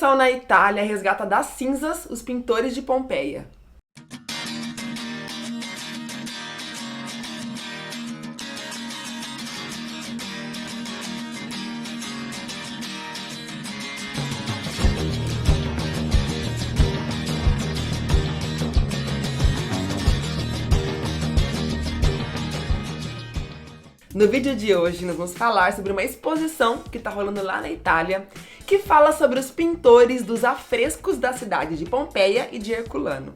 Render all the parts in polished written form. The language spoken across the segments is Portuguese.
exposição na Itália resgata das cinzas os pintores de Pompeia. No vídeo de hoje, nós vamos falar sobre uma exposição que está rolando lá na Itália, que fala sobre os pintores dos afrescos da cidade de Pompeia e de Herculano.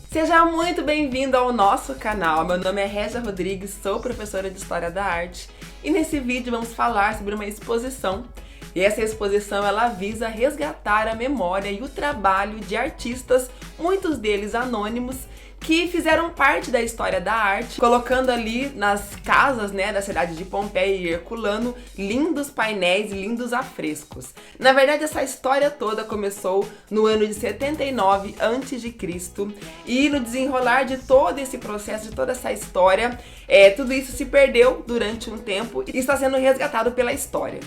Seja muito bem-vindo ao nosso canal. Meu nome é Régia Rodrigues, sou professora de História da Arte e nesse vídeo vamos falar sobre uma exposição. E essa exposição ela visa resgatar a memória e o trabalho de artistas, muitos deles anônimos, que fizeram parte da história da arte, colocando ali nas casas, da cidade de Pompeia e Herculano, lindos painéis, lindos afrescos. Na verdade, essa história toda começou no ano de 79 a.C. e no desenrolar de todo esse processo, de toda essa história, tudo isso se perdeu durante um tempo e está sendo resgatado pela história.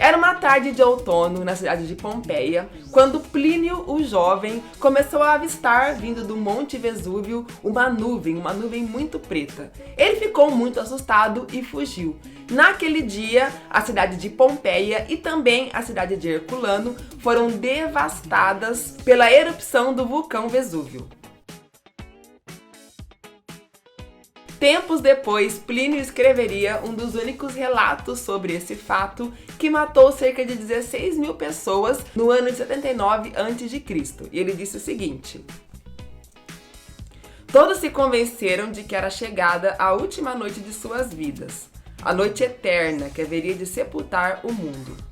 Era uma tarde de outono na cidade de Pompeia, quando Plínio o Jovem começou a avistar, vindo do Monte Vesúvio, uma nuvem muito preta. Ele ficou muito assustado e fugiu. Naquele dia, a cidade de Pompeia e também a cidade de Herculano foram devastadas pela erupção do vulcão Vesúvio. Tempos depois, Plínio escreveria um dos únicos relatos sobre esse fato, que matou cerca de 16 mil pessoas no ano de 79 a.C. E ele disse o seguinte: todos se convenceram de que era chegada a última noite de suas vidas, a noite eterna que haveria de sepultar o mundo.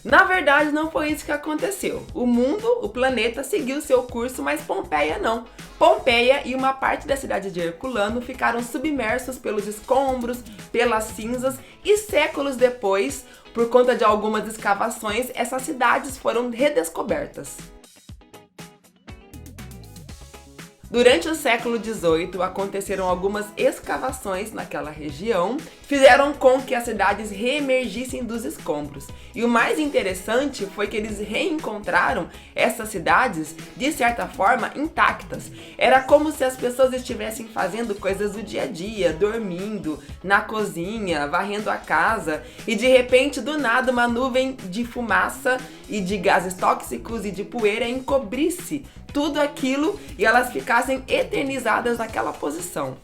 Na verdade, não foi isso que aconteceu. O mundo, o planeta, seguiu seu curso, mas Pompeia não. Pompeia e uma parte da cidade de Herculano ficaram submersos pelos escombros, pelas cinzas e séculos depois, por conta de algumas escavações, essas cidades foram redescobertas. Durante o século XVIII, aconteceram algumas escavações naquela região, fizeram com que as cidades reemergissem dos escombros. E o mais interessante foi que eles reencontraram essas cidades, de certa forma, intactas. Era como se as pessoas estivessem fazendo coisas do dia a dia, dormindo, na cozinha, varrendo a casa, e de repente, do nada, uma nuvem de fumaça e de gases tóxicos e de poeira encobrisse tudo aquilo e elas ficassem eternizadas naquela posição.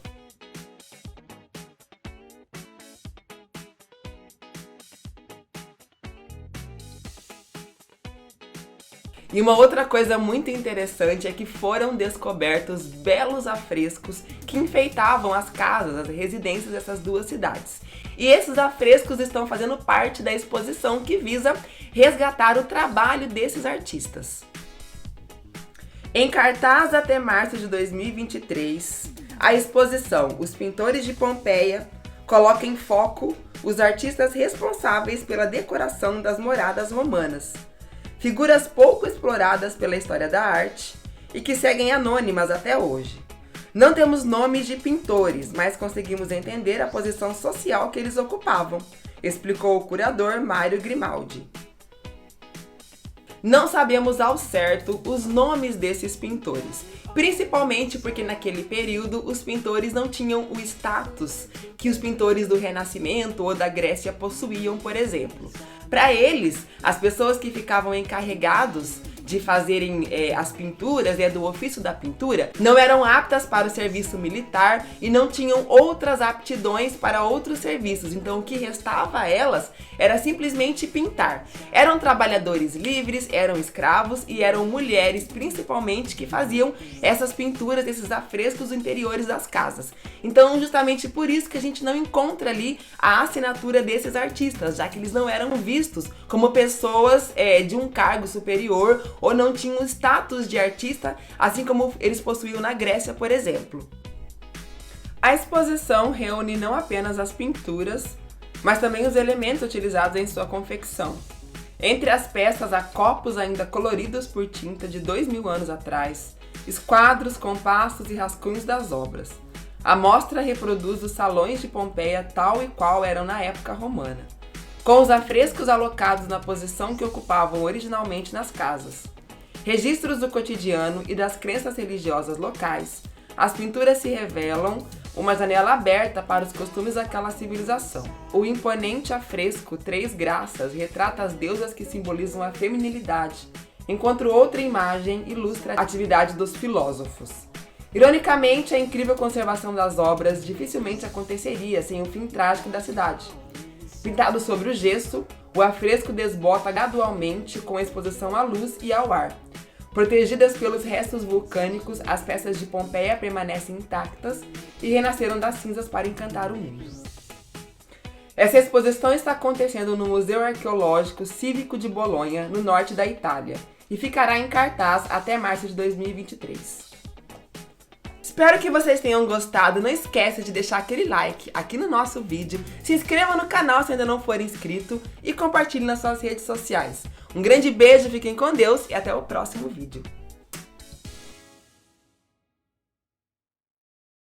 E uma outra coisa muito interessante é que foram descobertos belos afrescos que enfeitavam as casas, as residências dessas duas cidades. E esses afrescos estão fazendo parte da exposição que visa resgatar o trabalho desses artistas. Em cartaz até março de 2023, a exposição Os Pintores de Pompeia coloca em foco os artistas responsáveis pela decoração das moradas romanas, figuras pouco exploradas pela história da arte e que seguem anônimas até hoje. Não temos nomes de pintores, mas conseguimos entender a posição social que eles ocupavam, explicou o curador Mário Grimaldi. Não sabemos ao certo os nomes desses pintores, principalmente porque naquele período os pintores não tinham o status que os pintores do Renascimento ou da Grécia possuíam, por exemplo. Para eles, as pessoas que ficavam encarregados de fazerem as pinturas, do ofício da pintura, não eram aptas para o serviço militar e não tinham outras aptidões para outros serviços. Então o que restava a elas era simplesmente pintar. Eram trabalhadores livres, eram escravos e eram mulheres principalmente que faziam essas pinturas, esses afrescos interiores das casas. Então justamente por isso que a gente não encontra ali a assinatura desses artistas, já que eles não eram vistos como pessoas de um cargo superior ou não tinham status de artista, assim como eles possuíam na Grécia, por exemplo. A exposição reúne não apenas as pinturas, mas também os elementos utilizados em sua confecção. Entre as peças há copos ainda coloridos por tinta de 2000 anos atrás, esquadros, compassos e rascunhos das obras. A mostra reproduz os salões de Pompeia tal e qual eram na época romana, com os afrescos alocados na posição que ocupavam originalmente nas casas. Registros do cotidiano e das crenças religiosas locais, as pinturas se revelam uma janela aberta para os costumes daquela civilização. O imponente afresco Três Graças retrata as deusas que simbolizam a feminilidade, enquanto outra imagem ilustra a atividade dos filósofos. Ironicamente, a incrível conservação das obras dificilmente aconteceria sem o fim trágico da cidade. Pintado sobre o gesso, o afresco desbota gradualmente com exposição à luz e ao ar. Protegidas pelos restos vulcânicos, as peças de Pompeia permanecem intactas e renasceram das cinzas para encantar o mundo. Essa exposição está acontecendo no Museu Arqueológico Cívico de Bolonha, no norte da Itália, e ficará em cartaz até março de 2023. Espero que vocês tenham gostado. Não esqueça de deixar aquele like aqui no nosso vídeo, se inscreva no canal se ainda não for inscrito e compartilhe nas suas redes sociais. Um grande beijo, fiquem com Deus e até o próximo vídeo.